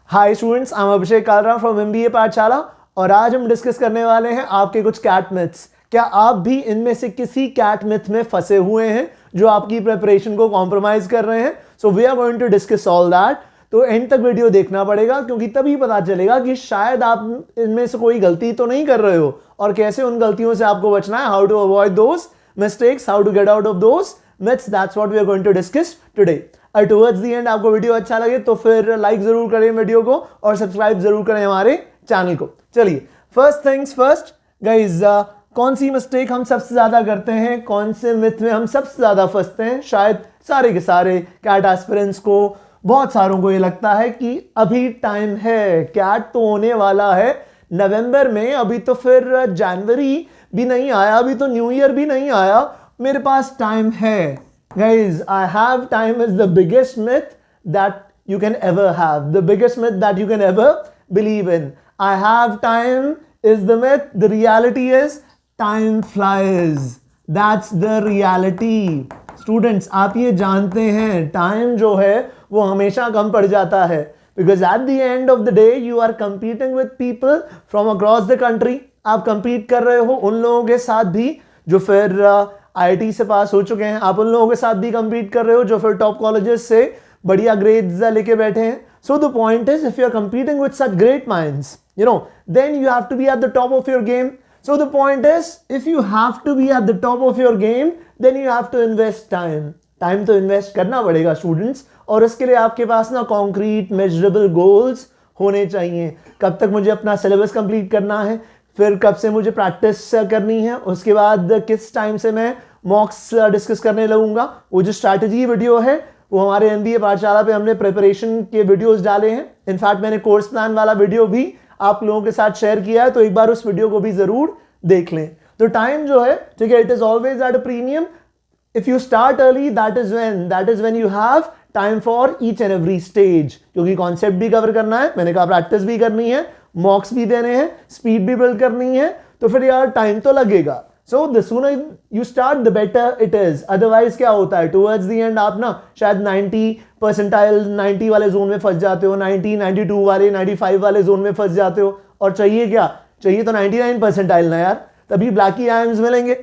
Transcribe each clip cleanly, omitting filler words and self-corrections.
Hi students, I am Abhishek Kalra from MBA पाठशाला और आज हम डिस्कस करने वाले हैं आपके कुछ कैट मिथ्स। क्या आप भी इनमें से किसी कैट मिथ में फंसे हुए हैं जो आपकी प्रिपरेशन को कॉम्प्रोमाइज कर रहे हैं? So we are going to discuss all that. तो एंड तक वीडियो देखना पड़ेगा क्योंकि तभी पता चलेगा कि शायद आप इनमें से कोई गलती तो नहीं कर रहे हो और कैसे उन गलतियों से आपको बचना है, how to avoid those mistakes, how to get out of those myths. That's what we are going to discuss today. और टुवर्ड्स द एंड आपको वीडियो अच्छा लगे तो फिर लाइक जरूर करें वीडियो को और सब्सक्राइब जरूर करें हमारे चैनल को। चलिए, फर्स्ट थिंग्स फर्स्ट गाइज, कौन सी मिस्टेक हम सबसे ज्यादा करते हैं, कौन से मिथ में हम सबसे ज्यादा फंसते हैं? शायद सारे के सारे कैट एस्पिरेंट्स को, बहुत सारों को ये लगता है कि अभी टाइम है, कैट तो होने वाला है नवंबर में, अभी तो फिर जनवरी भी नहीं आया, अभी तो न्यू ईयर भी नहीं आया, मेरे पास टाइम है। Guys, I have time is the biggest myth that you can ever have. The biggest myth that you can ever believe in. I have time is the myth. The reality is time flies. That's the reality. Students, आप ये जानते हैं time जो है वो हमेशा कम पड़ जाता है because at the end of the day you are competing with people from across the country. आप compete कर रहे हो उन लोगों के साथ भी जो फिर आईआईटी से पास हो चुके हैं, आप उन लोगों के साथ भी compete कर रहे हो जो फिर टॉप कॉलेजेस से बढ़िया ग्रेड्स लेके बैठे हैं। So the point is if you are competing with such great minds, then you have to be at the top of your game. So the point is, if you have to be at the top of your game, then you have to invest time. Time तो invest करना पड़ेगा students, और उसके लिए आपके पास ना concrete measurable goals होने चाहिए। कब तक मुझे अपना सिलेबस कंप्लीट करना है, फिर कब से मुझे प्रैक्टिस करनी है, उसके बाद किस टाइम से मैं मॉक्स डिस्कस करने लगूंगा। वो जो स्ट्रैटेजी वीडियो है वो हमारे एमबीए पाठशाला पे हमने प्रिपरेशन के वीडियोस डाले हैं। इनफैक्ट मैंने कोर्स प्लान वाला वीडियो भी आप लोगों के साथ शेयर किया है, तो एक बार उस वीडियो को भी जरूर देख लें। तो टाइम जो है, ठीक है, it is always at a premium. If you start early, that is when you have time for each and every stage, क्योंकि कॉन्सेप्ट भी कवर करना है, मैंने कहा प्रैक्टिस भी करनी है, मॉक्स भी देने हैं, स्पीड भी बिल्ड करनी है, तो फिर यार टाइम तो लगेगा। So the sooner you start the better it is. Otherwise क्या होता है, टुवर्ड्स द एंड आप ना शायद 90 वाले जोन में फंस जाते हो, 90, 92 वाले, 95 वाले जोन में फंस जाते हो, और चाहिए क्या, चाहिए तो 99 ना यार, तभी ब्लैकी आयम्स मिलेंगे।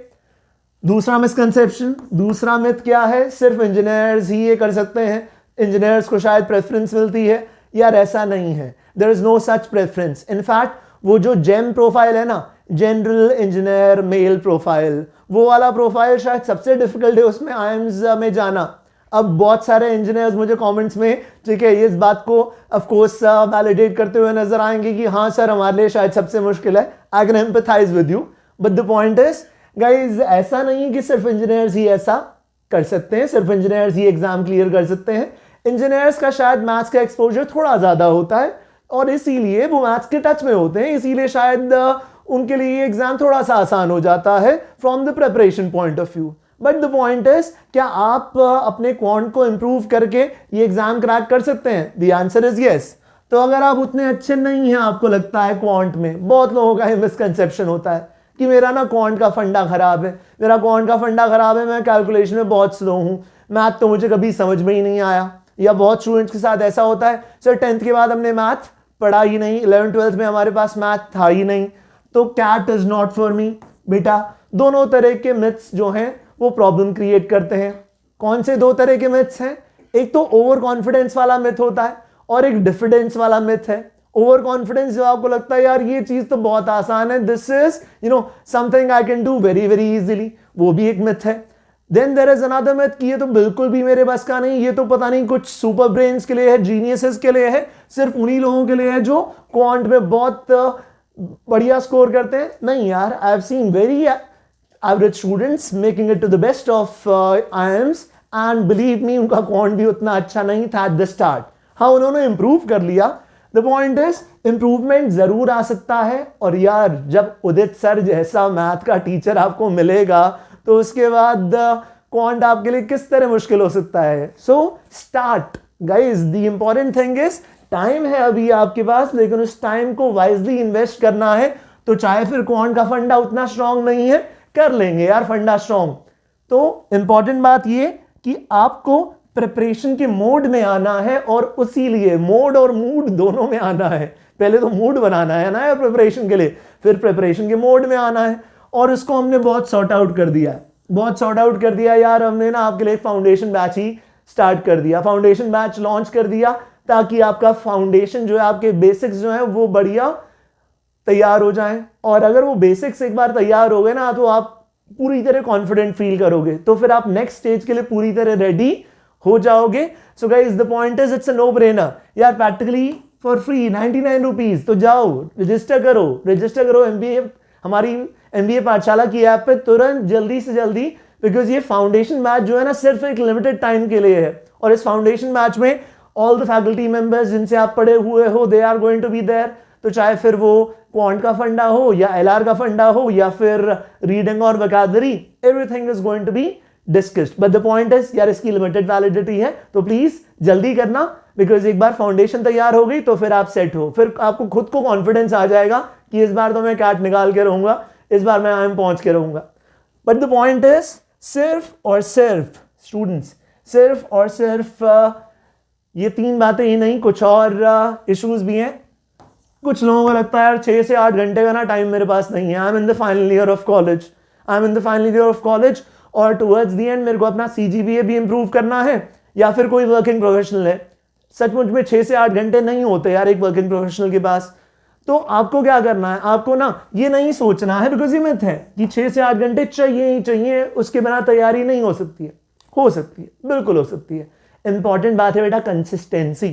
दूसरा मिसकंसेप्शन, दूसरा मिथ क्या है, सिर्फ इंजीनियर्स ही ये कर सकते हैं, इंजीनियर्स को शायद प्रेफरेंस मिलती है। यार ऐसा नहीं है, there is no such preference. In fact वो जो जेम प्रोफाइल है ना, जनरल इंजीनियर मेल प्रोफाइल, वो वाला प्रोफाइल शायद सबसे डिफिकल्ट है उसमें आईएम्स में जाना। अब बहुत सारे इंजीनियर्स मुझे कमेंट्स में, ठीक है, इस बात को ऑफ कोर्स वैलिडेट करते हुए नजर आएंगे कि हाँ सर हमारे लिए शायद सबसे मुश्किल है। I can empathise with you, but the point is guys, ऐसा नहीं कि सिर्फ इंजीनियर्स ही ऐसा कर सकते हैं, सिर्फ इंजीनियर्स ही एग्जाम क्लियर कर सकते हैं। इंजीनियर्स का शायद मैथ्स का एक्सपोजर थोड़ा ज्यादा होता है और इसीलिए वो मैथ्स के टच में होते हैं, इसीलिए शायद उनके लिए एग्जाम थोड़ा सा आसान हो जाता है from the preparation point of view. But the point is, क्या आप अपने क्वांट को इंप्रूव करके ये एग्जाम क्रैक कर सकते हैं? The answer is yes. तो अगर आप उतने अच्छे नहीं हैं, आपको लगता है क्वांट में, बहुत लोगों का ये मिसकंसेप्शन होता है कि मेरा ना क्वांट का फंडा खराब है, मेरा क्वांट का फंडा खराब है, मैं कैलकुलेशन में बहुत स्लो हूँ, मैथ तो मुझे कभी समझ में ही नहीं आया। या बहुत स्टूडेंट्स के साथ ऐसा होता है, सर 10th के बाद हमने मैथ पढ़ा ही नहीं, 11th-12th में हमारे पास मैथ था ही नहीं, तो CAT is not for me. बेटा, दोनों तरह के मिथ्स जो हैं वो प्रॉब्लम क्रिएट करते हैं। कौन से दो तरह के मिथ्स हैं? एक तो ओवर कॉन्फिडेंस वाला मिथ होता है और एक डिफिडेंस वाला मिथ है। ओवर कॉन्फिडेंस जो आपको लगता है यार ये चीज तो बहुत आसान है, this is something I can do very very easily, वो भी एक मिथ है। Then there is another myth कि ये तो बिल्कुल भी मेरे बस का नहीं, ये तो पता नहीं कुछ सुपर ब्रेन्स के लिए है, जीनियसेस के लिए है, सिर्फ उन्हीं लोगों के लिए है जो क्वांट में बहुत बढ़िया स्कोर करते हैं। नहीं यार, I have seen very average students making it to the best of IIMs and believe me, उनका क्वांट भी उतना अच्छा नहीं था एट द स्टार्ट। हाँ, उन्होंने इंप्रूव कर लिया। द पॉइंट इज, इंप्रूवमेंट जरूर आ सकता है, और यार जब उदित सर जैसा मैथ का टीचर आपको मिलेगा तो उसके बाद क्वांट आपके लिए किस तरह मुश्किल हो सकता है। So start guys, the important thing is time है अभी आपके पास, लेकिन उस टाइम को वाइजली इन्वेस्ट करना है। तो चाहे फिर क्वांट का फंडा उतना स्ट्रांग नहीं है, कर लेंगे यार फंडा स्ट्रांग। तो इंपॉर्टेंट बात ये कि आपको प्रिपरेशन के मोड में आना है और उसी लिए मोड और मूड दोनों में आना है। पहले तो मूड बनाना है ना यार प्रिपरेशन के लिए, फिर प्रिपरेशन के मोड में आना है। और इसको हमने बहुत सॉर्ट आउट कर दिया है, बहुत सॉर्ट आउट कर दिया यार। हमने ना आपके लिए फाउंडेशन बैच ही स्टार्ट कर दिया, फाउंडेशन बैच लॉन्च कर दिया, ताकि आपका फाउंडेशन जो है, आपके बेसिक्स जो है वो बढ़िया तैयार हो जाएं। और अगर वो बेसिक्स एक बार तैयार हो गए ना, तो आप पूरी तरह कॉन्फिडेंट फील करोगे, तो फिर आप नेक्स्ट स्टेज के लिए पूरी तरह रेडी हो जाओगे। So guys the point is it's a no brainer यार, प्रैक्टिकली फॉर फ्री 99 रुपीज। तो जाओ रजिस्टर करो MBA, हमारी MBA पाठशाला की ऐप पे तुरंत जल्दी से जल्दी, बिकॉज ये फाउंडेशन बैच जो है ना सिर्फ एक लिमिटेड टाइम के लिए है। और इस फाउंडेशन बैच में ऑल द फैकल्टी मेंबर्स जिनसे आप पढ़े हुए हो, they are going to be there. तो चाहे फिर वो क्वांट का फंडा हो या LR का फंडा हो या फिर रीडिंग और vocabulary, everything is going to be discussed. But the point is यार, इसकी लिमिटेड वैलिडिटी है, तो प्लीज जल्दी करना, बिकॉज एक बार फाउंडेशन तैयार हो गई तो फिर आप सेट हो, फिर आपको खुद को कॉन्फिडेंस आ जाएगा कि इस बार तो मैं कैट निकाल के रहूंगा, इस बार मैं IIM पहुंच के रहूंगा। बट द पॉइंट इज सिर्फ और सिर्फ स्टूडेंट्स, सिर्फ और सिर्फ ये 3 बातें ही नहीं, कुछ और इश्यूज भी हैं। कुछ लोगों को लगता है यार 6 से 8 घंटे का ना टाइम मेरे पास नहीं है, I M in the final year of college, और टुवर्ड्स द एंड मेरे को अपना CGPA भी इंप्रूव करना है, या फिर कोई वर्किंग प्रोफेशनल है। सचमुच में 6 से 8 घंटे नहीं होते यार एक वर्किंग प्रोफेशनल के पास। तो आपको क्या करना है, आपको ना ये नहीं सोचना है, बिकॉज ये मिथ है कि 6 से 8 घंटे चाहिए ही चाहिए, उसके बिना तैयारी नहीं हो सकती है। हो सकती है, बिल्कुल हो सकती है। इंपॉर्टेंट बात है बेटा कंसिस्टेंसी।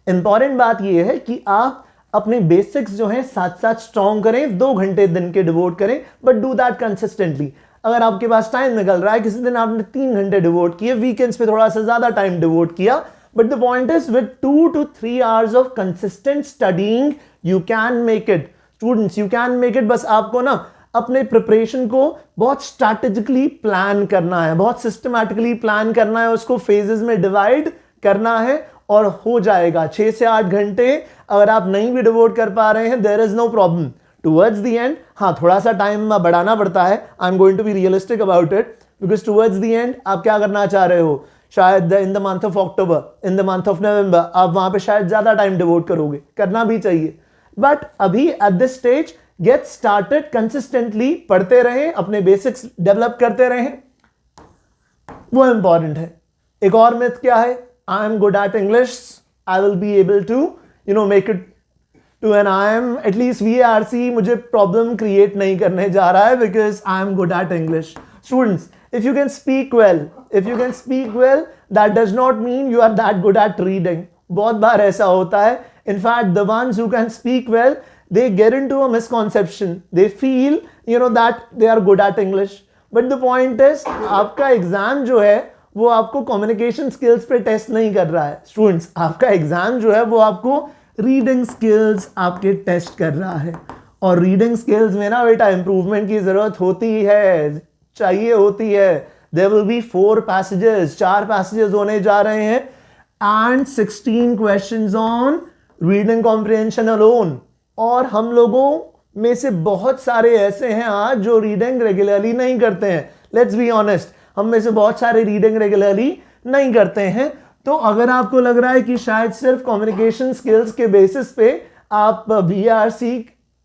इंपॉर्टेंट बात ये है कि आप अपने बेसिक्स जो है साथ साथ स्ट्रॉन्ग करें, 2 घंटे दिन के डिवोट करें, बट डू दैट कंसिस्टेंटली। अगर आपके पास टाइम निकल रहा है, किसी दिन आपने 3 घंटे डिवोट किए, वीकेंड्स पे थोड़ा सा ज्यादा टाइम डिवोट किया, but the point is with 2 to 3 hours of consistent studying you can make it. Students, you can make it. बस आपको ना अपने प्रिपरेशन को बहुत स्ट्रैटेजिकली प्लान करना है, बहुत सिस्टमैटिकली प्लान करना है, उसको फेजेस में डिवाइड करना है और हो जाएगा। 6 से 8 घंटे अगर आप नहीं भी डिवोट कर पा रहे हैं, there is no problem. Towards the end हाँ, थोड़ा सा टाइम बढ़ाना पड़ता है, I am going to be realistic about it, because towards the end आप क्या करना चाह रहे हो, शायद in the month of October, in the month of November आप वहां पे शायद ज्यादा टाइम डिवोट करोगे, करना भी चाहिए। बट अभी at this stage get started, consistently पढ़ते रहें, अपने बेसिक्स डेवलप करते रहें, वो इंपॉर्टेंट है। एक और मिथ क्या है, I am good at English, I will be able to make it to an IIM, at least VARC मुझे प्रॉब्लम क्रिएट नहीं करने जा रहा है, because I am good at English. Students, if you can speak well, that does not mean you are that good at reading. बहुत बार ऐसा होता है। In fact, the ones who can speak well, they get into a misconception. They feel, that they are good at English. But the point is, आपका exam जो है वो आपको communication skills पे टेस्ट नहीं कर रहा है। स्टूडेंट्स, आपका एग्जाम जो है वो आपको रीडिंग स्किल्स आपके टेस्ट कर रहा है, और रीडिंग स्किल्स में ना बेटा इंप्रूवमेंट की जरूरत होती है, चाहिए होती है। There will be 4 passages, 4 passages होने जा रहे हैं, and 16 questions on reading comprehension alone। और हम लोगों में से बहुत सारे ऐसे हैं आज जो रीडिंग रेगुलरली नहीं करते हैं। लेट्स बी ऑनेस्ट, हम में से बहुत सारे रीडिंग रेगुलरली नहीं करते हैं। तो अगर आपको लग रहा है कि शायद सिर्फ कम्युनिकेशन स्किल्स के बेसिस पे आप VARC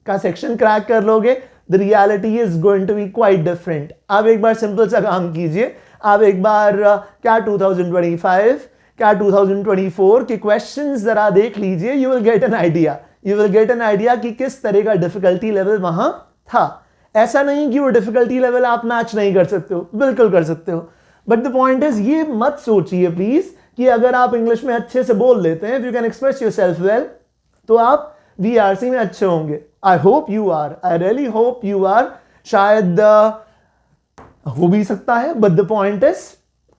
का सेक्शन क्रैक कर लोगे, the reality is going to be quite different। आप एक बार सिंपल सा काम कीजिए, आप एक बार क्या 2025 क्या 2024 के क्वेश्चंस जरा देख लीजिए, you will get an idea कि किस तरह का डिफिकल्टी लेवल वहां था। ऐसा नहीं कि वो डिफिकल्टी लेवल आप मैच नहीं कर सकते हो, बिल्कुल कर सकते हो। बट द पॉइंट इज, ये मत सोचिए प्लीज कि अगर आप इंग्लिश में अच्छे से बोल लेते हैं, if you can express yourself well, तो आप VARC में अच्छे होंगे। I hope you are, I really hope you are। शायद हो भी सकता है, but the point is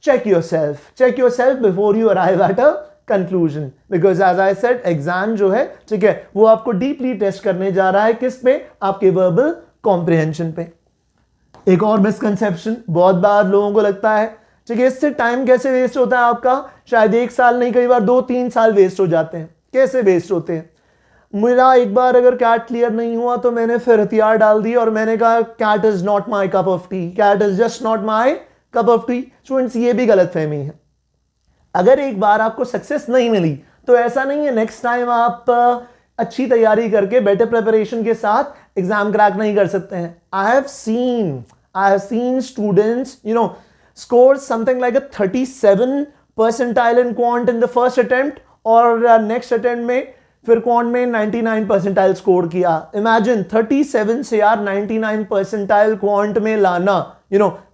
check yourself before you arrive at a conclusion, because as I said, exam जो है, ठीक है, वो आपको डीपली टेस्ट करने जा रहा है, किस पे, आपके वर्बल कॉम्प्रिहेंशन पे। एक और मिसकंसेप्शन बहुत बार लोगों को लगता है, ठीक है, इससे टाइम कैसे वेस्ट होता है आपका, शायद 1 साल नहीं, कई बार 2-3 साल वेस्ट हो जाते हैं। कैसे वेस्ट होते हैं, मेरा एक बार अगर कैट क्लियर नहीं हुआ तो मैंने फिर हथियार डाल दिया और मैंने कहा CAT is not my cup of tea, CAT is just not my cup of tea. Students, ये भी गलत फहमी है, अगर एक बार आपको सक्सेस नहीं मिली तो ऐसा नहीं है नेक्स्ट टाइम आप अच्छी तैयारी करके बेटर प्रिपरेशन के साथ एग्जाम क्रैक नहीं कर सकते हैं. आई have seen students score something like a 37 percentile in quant in the first attempt और next attempt में फिर quant में 99 percentile score किया. Imagine 37 से यार 99 percentile quant में लाना,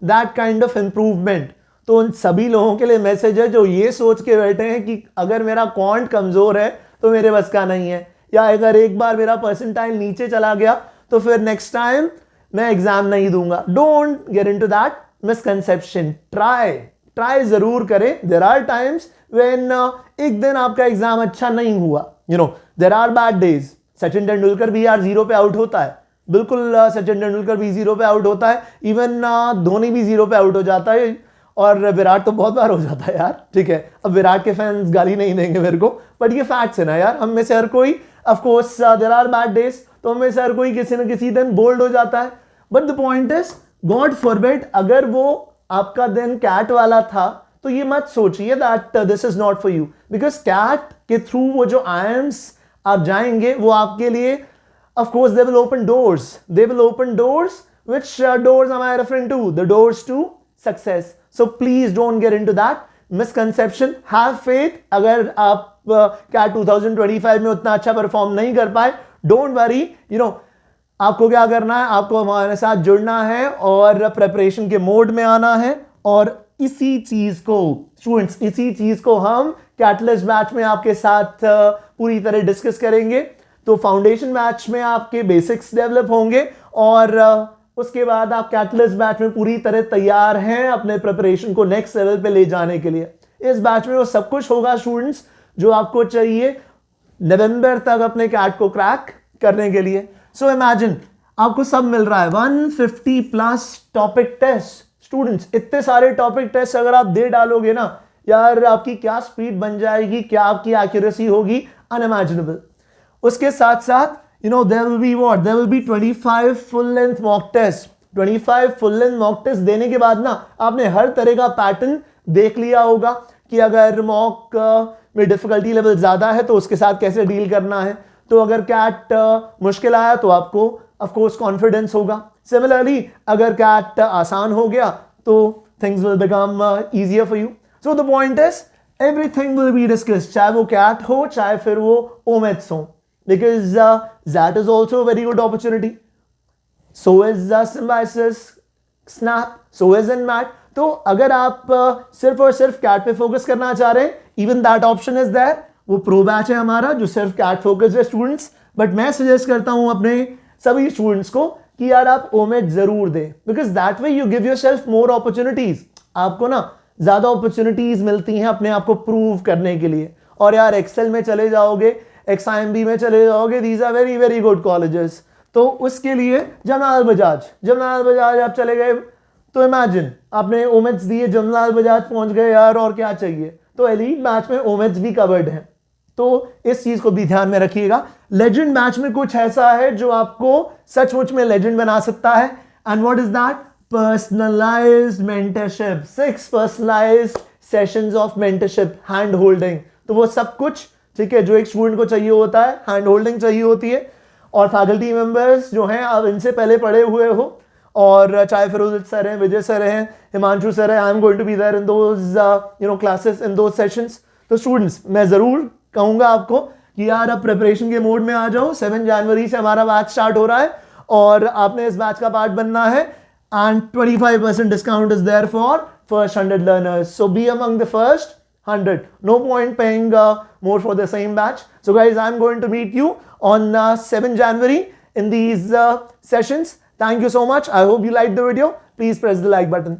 that kind of improvement. तो उन सभी लोगों के लिए मैसेज है जो ये सोच के बैठे हैं कि अगर मेरा क्वांट कमजोर है तो मेरे बस का नहीं है, या अगर एक बार मेरा परसेंटाइल नीचे चला गया तो फिर नेक्स्ट टाइम मैं एग्जाम नहीं दूंगा. Don't get into that misconception. Try जरूर करें. देयर आर टाइम्स व्हेन एक दिन आपका एग्जाम अच्छा नहीं हुआ, there are bad days. Sachin Tendulkar भी यार 0 पे आउट होता है, बिल्कुल सचिन तेंदुलकर भी 0 पे आउट होता है. इवन धोनी भी 0 पे आउट हो जाता है, और विराट तो बहुत बार हो जाता है यार. ठीक है, अब विराट के फैंस गाली नहीं देंगे मेरे को, बट ये फैक्ट्स है ना यार. हम में से हर कोई, of course there are bad days, तो हम में से हर कोई किसी न किसी दिन बोल्ड हो जाता है. But the point is, God forbid अगर वो आपका दिन कैट वाला था तो ये मत सोचिए that this is not for you, because CAT के थ्रू वो जो आयम्स आप जाएंगे वो आपके लिए, of course they will open doors. which doors am I referring to? The doors to success. So please don't get into that misconception. Have faith. अगर आप क्या 2025 में उतना अच्छा परफॉर्म नहीं कर पाए, डोंट वरी. आपको क्या करना है, आपको हमारे साथ जुड़ना है और प्रिपरेशन के मोड में आना है. और इसी चीज को हम कैटलिस्ट बैच में आपके साथ पूरी तरह डिस्कस करेंगे. तो फाउंडेशन बैच में आपके बेसिक्स डेवलप होंगे और उसके बाद आप कैटलिस्ट बैच में पूरी तरह तैयार हैं अपने प्रिपरेशन को नेक्स्ट लेवल पे ले जाने के लिए. इस बैच में वो सब कुछ होगा स्टूडेंट्स जो आपको चाहिए नवंबर तक अपने कैट को क्रैक करने के लिए. सो इमेजिन आपको सब मिल रहा है, 150 प्लस टॉपिक टेस्ट. स्टूडेंट्स, इतने सारे टॉपिक टेस्ट अगर आप दे डालोगे ना यार, आपकी क्या स्पीड बन जाएगी, क्या आपकी एक्यूरेसी होगी, अनइमेजिनेबल. उसके साथ साथ there will be 25 full length mock test. 25 full length mock test देने के बाद ना आपने हर तरह का पैटर्न देख लिया होगा कि अगर मॉक में डिफिकल्टी लेवल ज्यादा है तो उसके साथ कैसे डील करना है. तो अगर कैट मुश्किल आया तो आपको ऑफ कोर्स कॉन्फिडेंस होगा. सिमिलरली अगर कैट आसान हो गया तो things will become easier for you. So the point is everything will be discussed, चाहे वो कैट हो चाहे फिर वो ओमेट्स हो, because that is also a very good opportunity. So is Symbiosis, Snap, so is Nmat. तो अगर आप सिर्फ और सिर्फ कैट पे फोकस करना चाह रहे हैं, even that option is there. वो प्रो बैच है हमारा जो सिर्फ कैट फोकस है स्टूडेंट्स. बट मैं सजेस्ट करता हूं अपने सभी स्टूडेंट्स को कि यार आप ओमेट जरूर दें, because that way you give yourself more opportunities. आपको ना ज्यादा अपॉर्चुनिटीज मिलती हैं अपने आप को प्रूव करने के लिए. और यार एक्सेल में चले जाओगे, XIMB में चले जाओगे, these are very very good colleges. तो उसके लिए जमनालाल बजाज आप चले गए तो इमेजिन आपने ओमेट्स दिए, जमनालाल बजाज पहुंच गए यार, और क्या चाहिए. तो एलीट बैच में ओमेट्स भी कवर्ड है, तो इस चीज को भी ध्यान में रखिएगा. लेजेंड बैच में कुछ ऐसा है जो आपको सचमुच में लेजेंड बना सकता है. And what is that? Personalised mentorship. 6 personalised sessions of mentorship, hand holding. तो वो सब कुछ ठीक है जो एक स्टूडेंट को चाहिए होता है, हैंड होल्डिंग चाहिए होती है. और फैकल्टी मेंबर्स जो हैं आप इनसे पहले पढ़े हुए हो, और चाहे फिरोज सर हैं, विजय सर हैं, हिमांशु सर हैं, I am going to be there in those classes, in those sessions. तो स्टूडेंट्स मैं जरूर कहूंगा आपको कि यार अब प्रिपरेशन के मोड में आ जाओ. 7 जनवरी से हमारा बैच स्टार्ट हो रहा है और आपने इस बैच का पार्ट बनना है. And 25% discount is there for first 100 learners. So be among the first 100. No point paying more for the same batch. So guys, I'm going to meet you on 7 January in these sessions. Thank you so much. I hope you liked the video. Please press the like button.